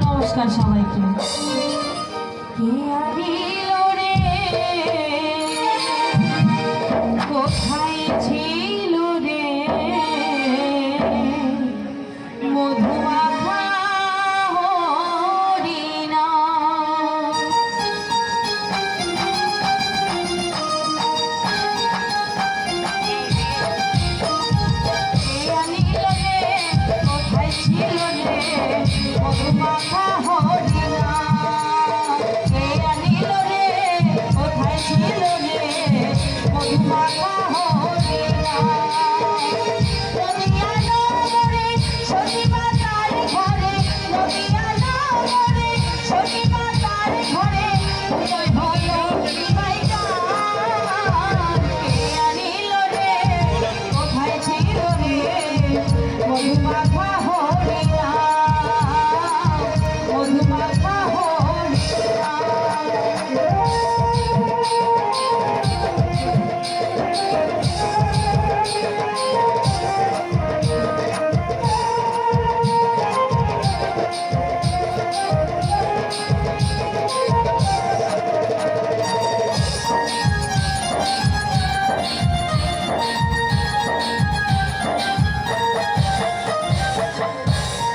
নমস্কার সবাইকে। কে আইল রে, কোথায় ছিল রে মধুমাখা হরিণা? কে আনিল রে, কোথায় ছিল রে মধুমাখা হরিণা? কে আনিল রে, কোথায় ছিল রে মধুমাখা হরিণা? নদিয়া নগরে সতীমাতার ঘরে, নদিয়া নগরে সতীমাতার ঘরে উদয় হলো শয়তান। কে আনিল রে, কোথায় ছিল রে মধুমাখা হরিণা? মধুমাখা হরিণা।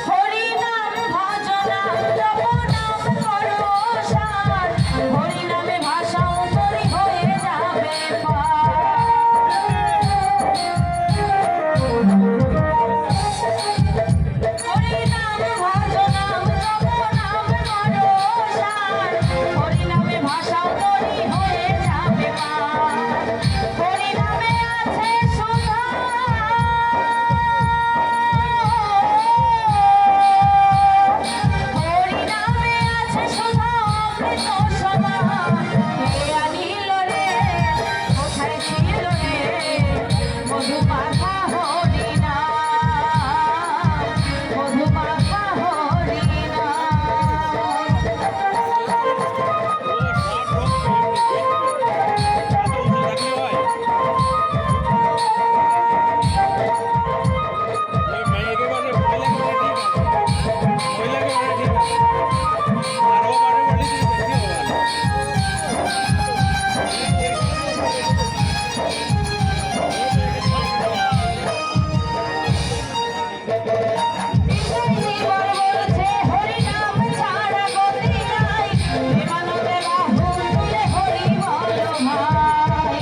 হরিনাম ভজনাম জপনাম করো সার, হরিনামে ভাষা তরি হয়ে যাবে পার। হরিনাম ভজনাম জপনাম করো সার, হরিনামে ভাষা তরি হয়ে যাবে পার। হরিনামে আছে সুধা, হরিনামে আছে সুধা অমৃত সমান। কে আনিল রে, কোথায় ছিল রে মধুমাখা হরিণা? মধুমাখা হরিণা। জীবন বলছে হরিনাম ছাড়া গতি নাই, প্রেমানন্দে বাহু তুলে হরি বল ভাই।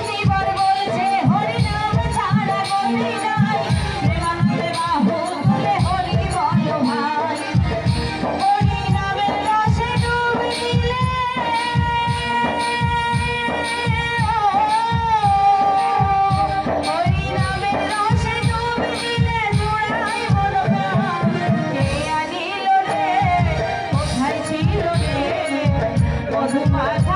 জীবন বলছে হরিনাম ছাড়া গতি নাই, প্রেমানন্দে বাহু তুলে হরি বল ভাই। হরিনামের রসে ডুব দিলে, হরিনামের রসে ডুব দিলে জোড়াই বলো প্রাণ। কে আনিল রে, কোথায় ছিল রে মধুমাখা